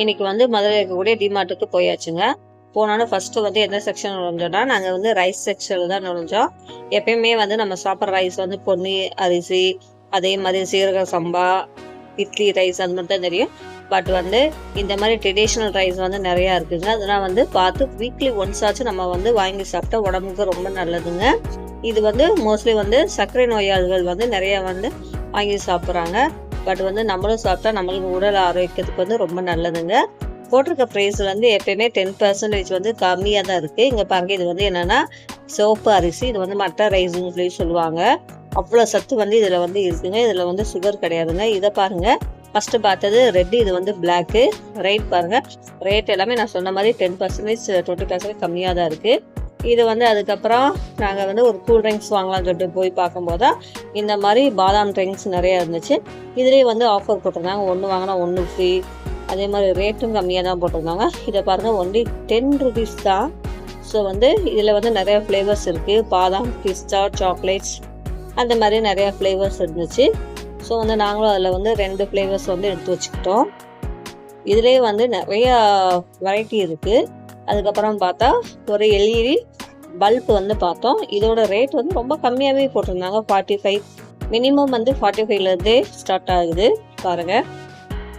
இன்னைக்கு வந்து மதுரை இருக்கக்கூடிய டிமார்ட்டுக்கு போயாச்சுங்க. போனோன்னு ஃபர்ஸ்ட் வந்து எந்த செக்ஷன் நுழைஞ்சோம்னா, நாங்க வந்து ரைஸ் செக்ஷன்ல தான் நுழைஞ்சோம். எப்பயுமே வந்து நம்ம சாப்பிட்ற ரைஸ் வந்து பொன்னி அரிசி, அதே மாதிரி சீரக சம்பா, இட்லி ரைஸ் அந்த மாதிரி தான் தெரியும். பட் வந்து இந்த மாதிரி ட்ரெடிஷ்னல் ரைஸ் வந்து நிறையா இருக்குங்க. அதெல்லாம் வந்து பார்த்து வீக்லி ஒன்ஸ் ஆச்சு நம்ம வந்து வாங்கி சாப்பிட்டா உடம்புக்கு ரொம்ப நல்லதுங்க. இது வந்து மோஸ்ட்லி வந்து சர்க்கரை நோயாளிகள் வந்து நிறையா வந்து வாங்கி சாப்பிட்றாங்க. பட் வந்து நம்மளும் சாப்பிட்டா நம்மளுக்கு உடல் ஆரோக்கியத்துக்கு வந்து ரொம்ப நல்லதுங்க. போட்டிருக்க ப்ரைஸ் வந்து எப்பயுமே 10% வந்து கம்மியாக தான் இருக்குது. இங்கே பாருங்க, இது வந்து என்னென்னா சிவப்பு அரிசி, இது வந்து மட்டை ரைஸ்ன்னு சொல்லி சொல்லுவாங்க. அவ்வளோ சத்து வந்து இதில் வந்து இருக்குங்க. இதில் வந்து சுகர் கிடையாதுங்க. இதை பாருங்கள், ஃபஸ்ட்டு பார்த்தது ரெட்டு, இது வந்து பிளாக்கு. ரேட் பாருங்கள், ரேட் எல்லாமே நான் சொன்ன மாதிரி 10% 20% கம்மியாக தான் இருக்குது. இது வந்து அதுக்கப்புறம் நாங்கள் வந்து ஒரு கூல் ட்ரிங்க்ஸ் வாங்கலாம்னு சொல்லிட்டு போய் பார்க்கும்போது தான் இந்த மாதிரி பாதாம் ட்ரிங்க்ஸ் நிறையா இருந்துச்சு. இதுலேயே வந்து ஆஃபர் போட்டிருந்தாங்க, ஒன்று வாங்கினா ஒன்று ஃப்ரீ. அதே மாதிரி ரேட்டும் கம்மியாக தான் போட்டிருந்தாங்க. இதை பாருங்கள், ஒன்லி 10 rupees தான். ஸோ வந்து இதில் வந்து நிறையா ஃப்ளேவர்ஸ் இருக்குது. பாதாம், பிஸ்தா, சாக்லேட்ஸ் அந்த மாதிரி நிறையா ஃப்ளேவர்ஸ் இருந்துச்சு. ஸோ வந்து நாங்களும் அதில் வந்து 2 ஃப்ளேவர்ஸ் வந்து எடுத்து வச்சுக்கிட்டோம். இதுலேயே வந்து நிறையா வெரைட்டி இருக்குது. அதுக்கப்புறம் பார்த்தா ஒரு எல்இடி பல்ப் வந்து பார்த்தோம். இதோட ரேட் வந்து ரொம்ப கம்மியாகவே போட்டிருந்தாங்க, 45. மினிமம் வந்து 45லேருந்தே ஸ்டார்ட் ஆகுது. பாருங்கள்,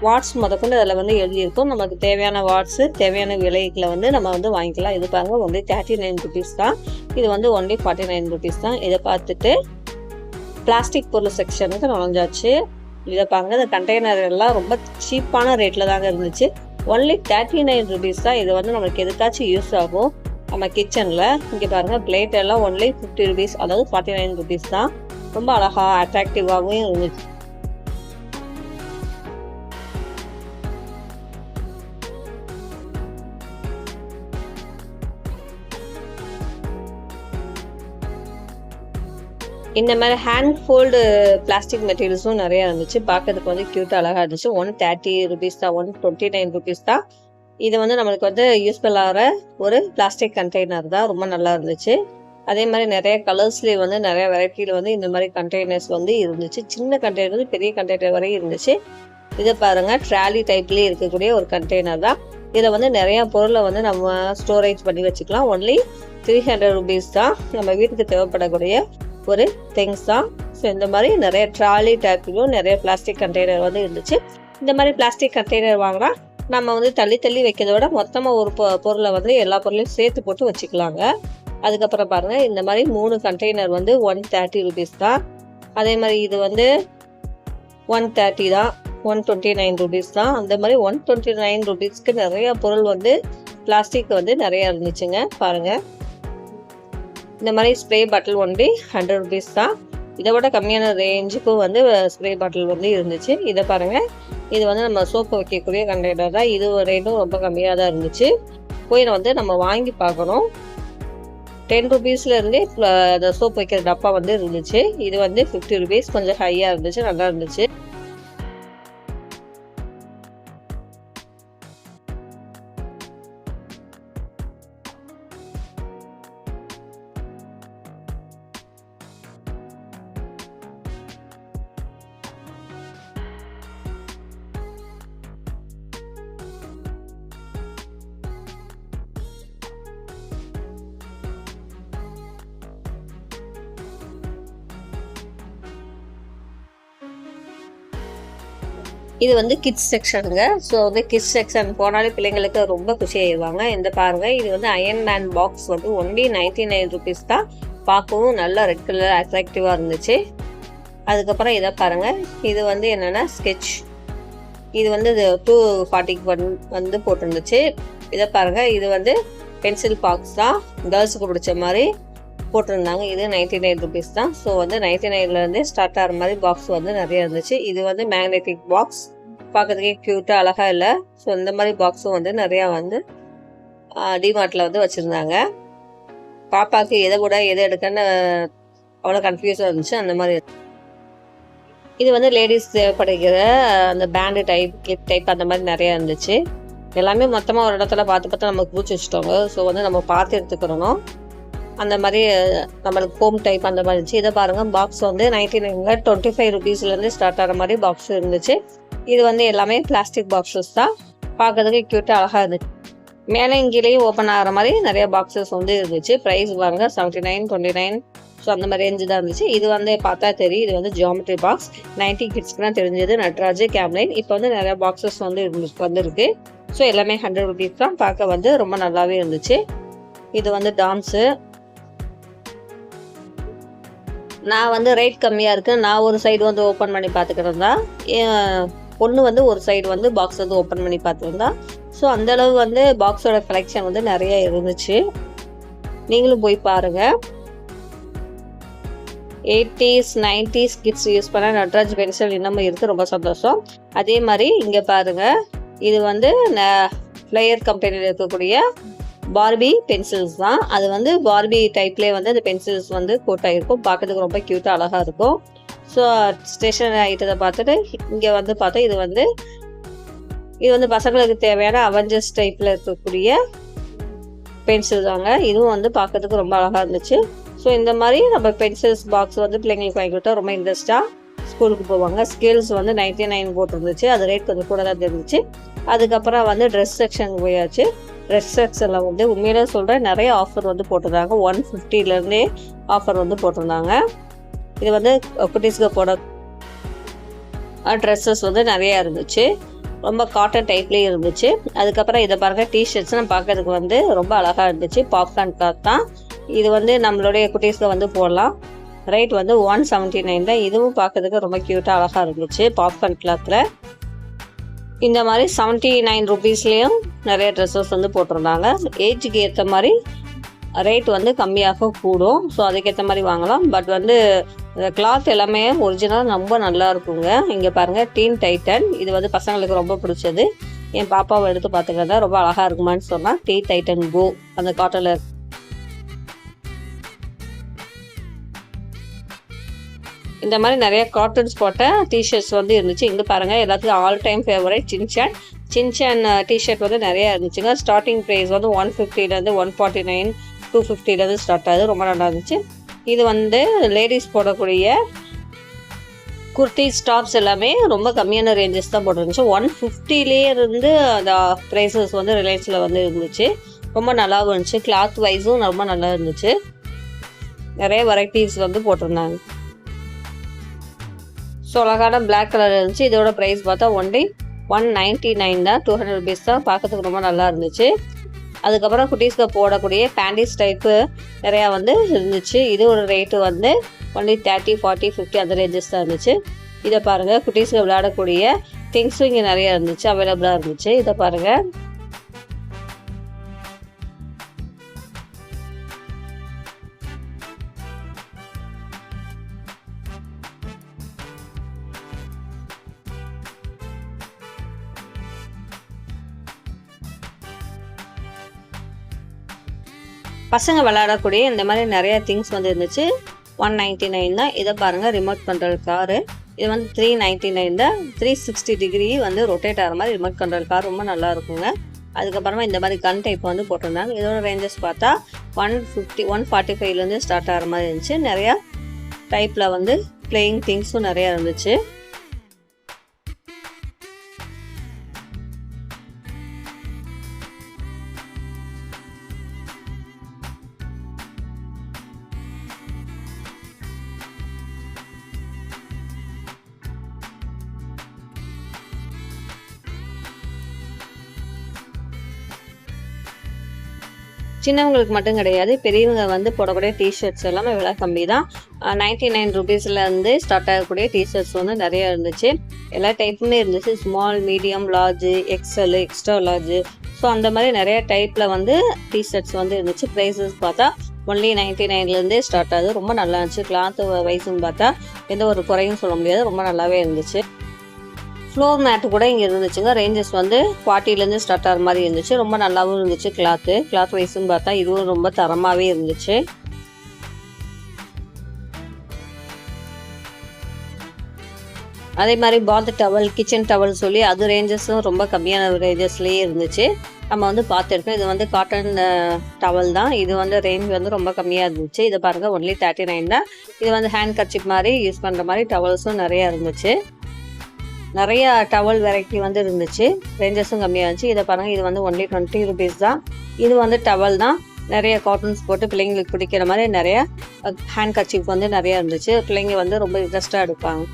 வாட்ஸ் முதற்கொண்டு அதில் வந்து எழுதியிருக்கும். நமக்கு தேவையான வாட்ஸு, தேவையான விலைகளை வந்து நம்ம வந்து வாங்கிக்கலாம். இது பாருங்கள், ஒன்லி 39 rupees தான். இது வந்து ஒன்லி 49 rupees தான். இதை பார்த்துட்டு பிளாஸ்டிக் பொருள் செக்ஷனுக்கு நுழைஞ்சாச்சு. இதை பாருங்கள், இந்த கண்டெய்னர் எல்லாம் ரொம்ப சீப்பான ரேட்டில் தாங்க இருந்துச்சு. ஒன்லி 39 rupees தான். இது வந்து நம்மளுக்கு எதுக்காச்சும் யூஸ் ஆகும் நம்ம கிச்சனில். இங்கே பாருங்கள், பிளேட் எல்லாம் ஒன்லி 50 rupees, அதாவது 49 rupees தான். ரொம்ப அழகாக அட்ராக்டிவாகவும் இருந்துச்சு. இந்த மாதிரி ஹேண்ட் ஃபோல்டு பிளாஸ்டிக் மெட்டீரியல்ஸும் நிறையா இருந்துச்சு. பார்க்கறதுக்கு வந்து க்யூட்டாக அழகாக இருந்துச்சு. 130 rupees தான், 129 rupees தான். இது வந்து நம்மளுக்கு வந்து யூஸ்ஃபுல் ஆகிற ஒரு பிளாஸ்டிக் கண்டெய்னர் தான். ரொம்ப நல்லா இருந்துச்சு. அதே மாதிரி நிறைய கலர்ஸ்லேயே வந்து நிறைய வெரைட்டியில் வந்து இந்த மாதிரி கண்டெய்னர்ஸ் வந்து இருந்துச்சு. சின்ன கண்டெய்னர் பெரிய கண்டெய்னர் வரையும் இருந்துச்சு. இதை பாருங்கள், ட்ராலி டைப்லேயே இருக்கக்கூடிய ஒரு கண்டெய்னர் தான். இதில் வந்து நிறையா பொருளை வந்து நம்ம ஸ்டோரேஜ் பண்ணி வச்சுக்கலாம். ஒன்லி 300 rupees தான். நம்ம வீட்டுக்கு தேவைப்படக்கூடிய ஒரு திங்ஸ் தான். ஸோ இந்த மாதிரி நிறைய ட்ராலி டைப்லையும் நிறைய பிளாஸ்டிக் கண்டெய்னர் வந்து இருந்துச்சு. இந்த மாதிரி பிளாஸ்டிக் கண்டெய்னர் வாங்கினா நம்ம வந்து தள்ளி தள்ளி வைக்கிறத விட மொத்தமாக ஒரு பொருளை வந்து எல்லா பொருளையும் சேர்த்து போட்டு வச்சுக்கலாங்க. அதுக்கப்புறம் பாருங்கள், இந்த மாதிரி 3 கண்டெய்னர் வந்து 130 rupees தான். அதே மாதிரி இது வந்து 130 தான், 129 rupees தான். அந்த மாதிரி 129 rupeesக்கு நிறையா பொருள் வந்து பிளாஸ்டிக் வந்து நிறையா இருந்துச்சுங்க. பாருங்கள், இந்த மாதிரி ஸ்ப்ரே பாட்டில் ஒன்லி 100 rupees தான். இதை விட கம்மியான ரேஞ்சுக்கும் வந்து ஸ்ப்ரே பாட்டில் வந்து இருந்துச்சு. இதை பாருங்கள், இது வந்து நம்ம சோப்பு வைக்கக்கூடிய கண்டெய்னர் தான். இது ரேட்டும் ரொம்ப கம்மியாக தான் இருந்துச்சு. போய் வந்து நம்ம வாங்கி பார்க்கணும். 10 rupeesலேருந்தே இந்த சோப்பு வைக்கிற டப்பா வந்து இருந்துச்சு. இது வந்து 50 rupees, கொஞ்சம் ஹையாக இருந்துச்சு, நல்லா இருந்துச்சு. இது வந்து கிட்ஸ் செக்ஷனுங்க. ஸோ வந்து கிட்ஸ் செக்ஷன் போனாலே பிள்ளைங்களுக்கு ரொம்ப குஷி ஆயிடுவாங்க. இந்த பாருங்கள், இது வந்து அயன் மேன் பாக்ஸ் வந்து ஒன்லி 99 rupees தான். பார்க்கவும் நல்லா ரெட் கலர் அட்ராக்டிவாக இருந்துச்சு. அதுக்கப்புறம் இதை பாருங்கள், இது வந்து என்னென்னா ஸ்கெட்ச். இது வந்து 240 வந்து போட்டிருந்துச்சு. இதை பாருங்கள், இது வந்து பென்சில் பாக்ஸ் தான். கேர்ள்ஸுக்கு பிடிச்ச மாதிரி போட்டிருந்தாங்க. இது 99 rupees தான். ஸோ வந்து 99லேருந்தே ஸ்டார்ட் ஆகிற மாதிரி பாக்ஸ் வந்து நிறைய இருந்துச்சு. இது வந்து மேக்னெட்டிக் பாக்ஸ், பார்க்கறதுக்கே க்யூட்டாக அழகாக இல்லை. ஸோ இந்த மாதிரி பாக்ஸும் வந்து நிறையா வந்து டிமார்ட்டில் வந்து வச்சுருந்தாங்க. பாப்பாவுக்கு எதை கூட எதை எடுக்கன்னு அவ்வளோ கன்ஃபியூஸாக இருந்துச்சு. அந்த மாதிரி இது வந்து லேடிஸ் தேவைப்படுகிற அந்த பேண்டு டைப், கிளிப் டைப் அந்த மாதிரி நிறையா இருந்துச்சு. எல்லாமே மொத்தமாக ஒரு இடத்துல பார்த்து நமக்கு பிடிச்சி வச்சுட்டோங்க. ஸோ வந்து நம்ம பார்த்து எடுத்துக்கிறணும். அந்த மாதிரி நம்மளுக்கு ஹோம் டைப் அந்த மாதிரி இருந்துச்சு. இதை பாருங்கள், பாக்ஸ் வந்து 99 25 rupeesலேருந்து ஸ்டார்ட் ஆகிற மாதிரி பாக்ஸ் இருந்துச்சு. இது வந்து எல்லாமே பிளாஸ்டிக் பாக்ஸஸ் தான். பார்க்கறதுக்கு க்யூட்டாக அழகாக இருந்துச்சு. மேலே கீழேயும் ஓப்பன் ஆகிற மாதிரி நிறைய பாக்ஸஸ் வந்து இருந்துச்சு. ப்ரைஸ் பாருங்க 79, 29. ஸோ அந்த மாதிரி ரேஞ்சு தான் இருந்துச்சு. இது வந்து பார்த்தா தெரியும், இது வந்து ஜியாமெட்ரி பாக்ஸ். 90 கிட்ஸ்க்கு தான் தெரிஞ்சது. நட்ராஜ், கேம்லைன். இப்போ வந்து நிறைய பாக்ஸஸ் வந்து வந்துருக்கு. ஸோ எல்லாமே 100 ருபீஸ் தான். பார்க்க வந்து ரொம்ப நல்லாவே இருந்துச்சு. இது வந்து டாம்ஸு. நான் வந்து ரேட் கம்மியாக இருக்குது, நான் ஒரு சைடு வந்து ஓப்பன் பண்ணி பார்த்துக்கிறது தான். பொண்ணு வந்து ஒரு சைடு வந்து பாக்ஸ் வந்து ஓப்பன் பண்ணி பார்த்துருந்தா. ஸோ அந்தளவு வந்து பாக்ஸோட கலெக்ஷன் வந்து நிறைய இருந்துச்சு. நீங்களும் போய் பாருங்கள். 80s 90s கிட்ஸ் யூஸ் பண்ண நட்ராஜ் பென்சில் இன்னமும் இருக்குது. ரொம்ப சந்தோஷம். அதே மாதிரி இங்கே பாருங்கள், இது வந்து ஃப்ளையர் கம்பெனியில் இருக்கக்கூடிய பார்பி பென்சில்ஸ் தான். அது வந்து பார்பி டைப்லேயே வந்து அந்த பென்சில்ஸ் வந்து கோட் ஆகிருக்கும். பார்க்கறதுக்கு ரொம்ப க்யூட்டாக அழகாக இருக்கும். ஸோ ஸ்டேஷனரி ஐட்டத்தை பார்த்துட்டு இங்கே வந்து பார்த்தா இது வந்து பசங்களுக்கு தேவையான அவெஞ்சர்ஸ் டைப்பில் இருக்கக்கூடிய பென்சில் தாங்க. இதுவும் வந்து பார்க்கறதுக்கு ரொம்ப அழகாக இருந்துச்சு. ஸோ இந்த மாதிரி நம்ம பென்சில்ஸ் பாக்ஸ் வந்து பிள்ளைங்களுக்கு வாங்கி கொடுத்தா ரொம்ப இன்ட்ரெஸ்ட்டாக ஸ்கூலுக்கு போவாங்க. ஸ்கேல்ஸ் வந்து 99 போட்டிருந்துச்சு. அது ரேட் கொஞ்சம் கூட தான் இருந்துச்சு. அதுக்கப்புறம் வந்து ட்ரெஸ் செக்ஷன் போயாச்சு. ட்ரெஸ் செக்ஷனில் வந்து உண்மையிலே சொல்கிறேன், நிறைய ஆஃபர் வந்து போட்டிருந்தாங்க. 150லேருந்தே ஆஃபர் வந்து போட்டிருந்தாங்க. இது வந்து குட்டீஸ்க்கு போட ட்ரெஸ்ஸஸ் வந்து நிறையா இருந்துச்சு. ரொம்ப காட்டன் டைப்லேயே இருந்துச்சு. அதுக்கப்புறம் இதை பாருங்கள், டிஷர்ட்ஸ்லாம் பார்க்கறதுக்கு வந்து ரொம்ப அழகாக இருந்துச்சு. பாப்கார்ன் கிளாத் தான். இது வந்து நம்மளுடைய குட்டீஸ்க்கு வந்து போடலாம். ரேட் வந்து 179 தான். இதுவும் பார்க்கறதுக்கு ரொம்ப க்யூட்டாக அழகாக இருந்துச்சு. பாப்கார்ன் கிளாத்தில் இந்த மாதிரி 79 ருபீஸ்லேயும் நிறைய ட்ரெஸ்ஸஸ் வந்து போட்டிருந்தாங்க. ஏஜுக்கு ஏற்ற மாதிரி ரேட் வந்து கம்மியாக கூடும். ஸோ அதுக்கேற்ற மாதிரி வாங்கலாம். பட் வந்து கிளாத் எல்லாமே ஒரிஜினல் ரொம்ப நல்லா இருக்குங்க. இங்கே பாருங்கள், டீன் டைட்டன். இது வந்து பசங்களுக்கு ரொம்ப பிடிச்சது. என் பாப்பாவை எடுத்து பார்த்துக்கிறதா ரொம்ப அழகாக இருக்குமான்னு சொன்னால் டீன் டைட்டன் கோ அந்த காட்டனில் இந்த மாதிரி நிறைய காட்டன்ஸ் போட்ட டிஷர்ட்ஸ் வந்து இருந்துச்சு. இங்கே பாருங்கள், எல்லாத்துக்கும் all time favourite Shinchan t-shirt வந்து நிறையா இருந்துச்சுங்க. ஸ்டார்டிங் ப்ரைஸ் வந்து 150லேருந்து 149, 250லேருந்து ஸ்டார்ட் ஆகுது. ரொம்ப நல்லா இருந்துச்சு. இது வந்து லேடிஸ் போடக்கூடிய குர்த்திஸ் டாப்ஸ் எல்லாமே ரொம்ப கம்மியான ரேஞ்சஸ் தான் போட்டுருந்துச்சு. 150லேயே இருந்து அந்த ப்ரைஸஸ் வந்து ரிலையன்ஸில் வந்து இருந்துச்சு. ரொம்ப நல்லாவும் இருந்துச்சு. கிளாத் வைஸும் ரொம்ப நல்லா இருந்துச்சு. நிறைய வெரைட்டிஸ் வந்து போட்டிருந்தாங்க. ஸோ அழகான பிளாக் கலர் இருந்துச்சு. இதோட ப்ரைஸ் பார்த்தா ஒன்லி 199 தான். 200 ருபீஸ் தான். பார்க்கறதுக்கு ரொம்ப நல்லா இருந்துச்சு. அதுக்கப்புறம் குட்டீஸ்க்கு போடக்கூடிய பேண்டிஸ் டைப்பு நிறையா வந்து இருந்துச்சு. இது ஒரு ரேட்டு வந்து ஒன்லி 30, 40, 50 அந்த ரேஞ்சஸ் தான் இருந்துச்சு. இதை பாருங்கள், குட்டீஸ்க்கு விளையாடக்கூடிய திங்ஸும் இங்கே நிறையா இருந்துச்சு, அவைலபிளாக இருந்துச்சு. இதை பாருங்கள், பசங்க விளையாடக்கூடிய இந்த மாதிரி நிறைய திங்ஸ் வந்து இருந்துச்சு. 199 தான். இதை பாருங்கள், ரிமோட் கண்ட்ரோல் காரு. இது வந்து 399 தான். 360 டிகிரி வந்து ரொட்டேட் ஆகிற மாதிரி ரிமோட் கண்ட்ரோல் கார் ரொம்ப நல்லா இருக்குங்க. அதுக்கப்புறமா இந்த மாதிரி கன் டைப் வந்து போட்டிருந்தாங்க. இதோட ரேஞ்சஸ் பார்த்தா 150, 145லேருந்து ஸ்டார்ட் ஆகிற மாதிரி இருந்துச்சு. நிறையா டைப்பில் வந்து பிளேயிங் திங்ஸும் நிறையா இருந்துச்சு. சின்னவங்களுக்கு மட்டும் கிடையாது, பெரியவங்க வந்து போடக்கூடிய டிஷர்ட்ஸ் எல்லாமே விலை கம்மி தான். 99 ருபீஸ்லேருந்து ஸ்டார்ட் ஆகக்கூடிய டிஷர்ட்ஸ் வந்து நிறையா இருந்துச்சு. எல்லா டைப்புமே இருந்துச்சு. Small, medium, large, XL, extra large. So அந்த மாதிரி நிறைய டைப்பில் வந்து டிஷர்ட்ஸ் வந்து இருந்துச்சு. ப்ரைஸஸ் பார்த்தா ஒன்லி 99லேருந்தே ஸ்டார்ட் ஆகுது. ரொம்ப நல்லா இருந்துச்சு. கிளாத்து வைஸுன்னு பார்த்தா எந்த ஒரு குறையும் சொல்ல முடியாது. ரொம்ப நல்லாவே இருந்துச்சு. ஃப்ளோர் மேட்டு கூட இங்கே இருந்துச்சுங்க. ரேஞ்சஸ் வந்து 40லேருந்து ஸ்டார்ட் ஆகிற மாதிரி இருந்துச்சு. ரொம்ப நல்லாவும் இருந்துச்சு. கிளாத் வைஸ்ன்னு பார்த்தா இதுவும் ரொம்ப தரமாகவே இருந்துச்சு. அதே மாதிரி பாத் டவல், கிச்சன் டவல் சொல்லி அது ரேஞ்சஸும் ரொம்ப கம்மியான ரேஞ்சஸ்லேயே இருந்துச்சு. நம்ம வந்து பார்த்துருக்கோம். இது வந்து காட்டன் டவல் தான். இது வந்து ரேஞ்ச் வந்து ரொம்ப கம்மியாக இருந்துச்சு. இதை பாருங்கள், ஒன்லி 39 தான். இது வந்து ஹேண்ட் கர்ச்சிப் மாதிரி யூஸ் பண்ணுற மாதிரி டவல்ஸும் நிறையா இருந்துச்சு. நிறைய டவல் வெரைட்டி வந்து இருந்துச்சு. ரேஞ்சஸும் கம்மியாக இருந்துச்சு. இதை பாருங்கள், இது வந்து ஒன்லி 20 rupees தான். இது வந்து டவல் தான். நிறைய காட்டன்ஸ் போட்டு பிள்ளைங்களுக்கு பிடிக்கிற மாதிரி நிறைய ஹேண்ட் கர்ச்சீஃப் வந்து நிறையா இருந்துச்சு. பிள்ளைங்க வந்து ரொம்ப இன்ட்ரெஸ்டாக எடுப்பாங்க.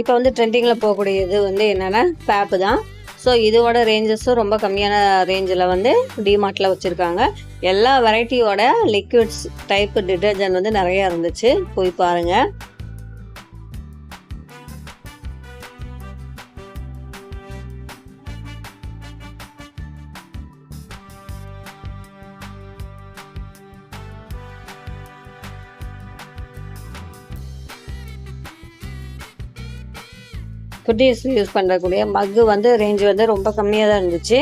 இப்போ வந்து ட்ரெண்டிங்கில் போகக்கூடியது வந்து என்னென்னா ஃபேப்பு தான். ஸோ இதோட ரேஞ்சஸும் ரொம்ப கம்மியான ரேஞ்சில் வந்து டிமார்ட்டில் வச்சுருக்காங்க. எல்லா வெரைட்டியோட லிக்விட்ஸ் டைப் டிட்டர்ஜென்ட் வந்து நிறையா இருந்துச்சு. போய் பாருங்கள். குட்டீஸ் யூஸ் பண்ணுறக்கூடிய மக்கு வந்து ரேஞ்சு வந்து ரொம்ப கம்மியாக தான் இருந்துச்சு.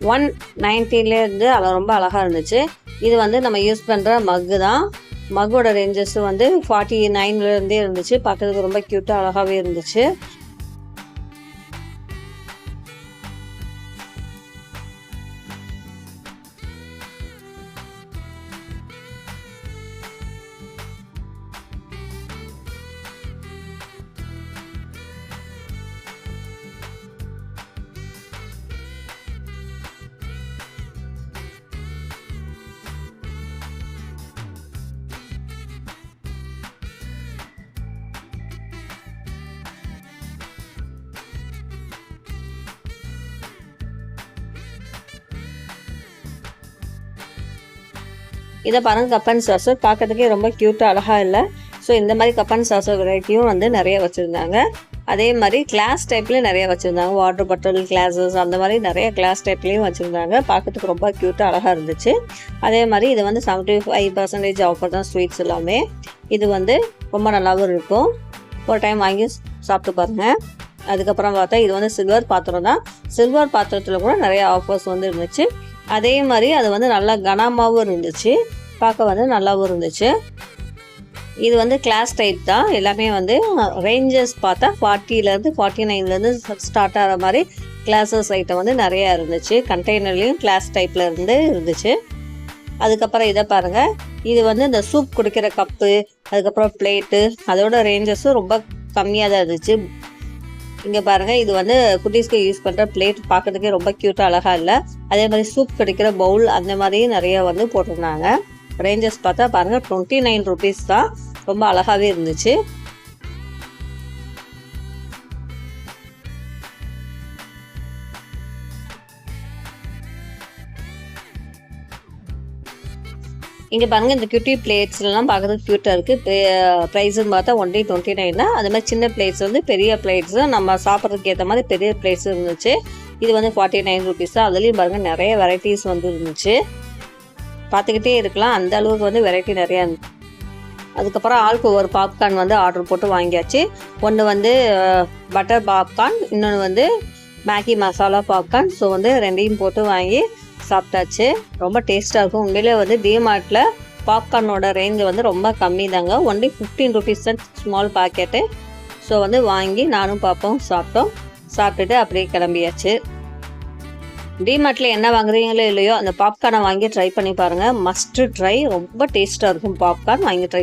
190லேருந்து ரொம்ப அழகாக இருந்துச்சு. இது வந்து நம்ம யூஸ் பண்ணுற மக்கு தான். மக்கோட ரேஞ்சஸ் வந்து 49லேருந்தே இருந்துச்சு. பார்க்கறதுக்கு ரொம்ப க்யூட்டாக அழகாகவே இருந்துச்சு. இதை பாருங்கள், கப் அண்ட் சாசர் பார்க்கறதுக்கே ரொம்ப க்யூட்டாக அழகாக இல்லை. ஸோ இந்த மாதிரி கப் அண்ட் சாசர் வெரைட்டியும் வந்து நிறைய வச்சுருந்தாங்க. அதே மாதிரி கிளாஸ் டைப்லேயும் நிறைய வச்சுருந்தாங்க. வாட்டர் பாட்டில் கிளாஸஸ் அந்த மாதிரி நிறைய கிளாஸ் டைப்லேயும் வச்சுருந்தாங்க. பார்க்கறதுக்கு ரொம்ப க்யூட்டாக அழகாக இருந்துச்சு. அதே மாதிரி இது வந்து 75% ஆஃபர் தான் ஸ்வீட்ஸ் எல்லாமே. இது வந்து ரொம்ப நல்லாவும் இருக்கும். ஒரு டைம் வாங்கி சாப்பிட்டு பாருங்கள். அதுக்கப்புறம் பார்த்தா இது வந்து சில்வர் பாத்திரம் தான். சில்வர் பாத்திரத்தில் கூட நிறைய ஆஃபர்ஸ் வந்து இருந்துச்சு. அதே மாதிரி அது வந்து நல்லா கனமாகவும் இருந்துச்சு. பார்க்க வந்து நல்லாவும் இருந்துச்சு. இது வந்து கிளாஸ் டைப் தான். எல்லாமே வந்து ரேஞ்சஸ் பார்த்தா 40லேருந்து 49லேருந்து ஸ்டார்ட் ஆகிற மாதிரி கிளாஸஸ் ஐட்டம் வந்து நிறையா இருந்துச்சு. கண்டெய்னர்லேயும் கிளாஸ் டைப்பில் இருந்துச்சு. அதுக்கப்புறம் இதை பாருங்கள், இது வந்து இந்த சூப் குடிக்கிற கப்பு, அதுக்கப்புறம் பிளேட்டு, அதோட ரேஞ்சஸும் ரொம்ப கம்மியாக தான் இருந்துச்சு. இங்கே பாருங்கள், இது வந்து குட்டீஸ்க்கு யூஸ் பண்ணுற பிளேட். பார்க்குறதுக்கே ரொம்ப க்யூட்டாக அழகாக இல்லை. அதே மாதிரி சூப் கிடைக்கிற பவுல் அந்த மாதிரியும் நிறையா வந்து போட்டிருந்தாங்க. ரேஞ்சஸ் பார்த்தா பாருங்கள் 29 rupees தான். ரொம்ப அழகாகவே இருந்துச்சு. இங்கே பாருங்கள், இந்த குட்டி பிளேட்ஸ்லாம் பார்க்குறதுக்கு க்யூட்டாக இருக்குது. ப்ரைஸுன்னு பார்த்தா ஒன்லி 29 தான். அது மாதிரி சின்ன பிளேட்ஸ் வந்து பெரிய பிளேட்ஸு நம்ம சாப்பிட்றதுக்கு ஏற்ற மாதிரி பெரிய பிளேட்ஸ் இருந்துச்சு. இது வந்து 49 rupees தான். அதுலேயும் பாருங்கள் நிறைய வெரைட்டிஸ் வந்து இருந்துச்சு. பார்த்துக்கிட்டே இருக்கலாம், அந்த அளவுக்கு வந்து வெரைட்டி நிறையா இருந்துச்சு. அதுக்கப்புறம் ஆளுக்கு ஒரு பாப்கார்ன் வந்து ஆர்டர் போட்டு வாங்கியாச்சு. ஒன்று வந்து பட்டர் பாப்கார்ன், இன்னொன்று வந்து மேகி மசாலா பாப்கார்ன். ஸோ வந்து ரெண்டையும் போட்டு வாங்கி சாப்பிட்டாச்சு. ரொம்ப டேஸ்ட்டாக இருக்கும். உண்மையிலே வந்து டிமார்ட்டில் பாப்கார்னோட ரேஞ்சு வந்து ரொம்ப கம்மி தாங்க. ஒன்லி 15 rupees தான் ஸ்மால் பாக்கெட்டு. ஸோ வந்து வாங்கி நானும் பாப்பாவும் சாப்பிட்டுட்டு அப்படியே கிளம்பியாச்சு. டிமார்ட்டில் என்ன வாங்குறீங்களோ இல்லையோ அந்த பாப்கார்னை வாங்கி ட்ரை பண்ணி பாருங்கள். Must try. ரொம்ப டேஸ்ட்டாக இருக்கும் பாப்கார்ன். வாங்கி ட்ரை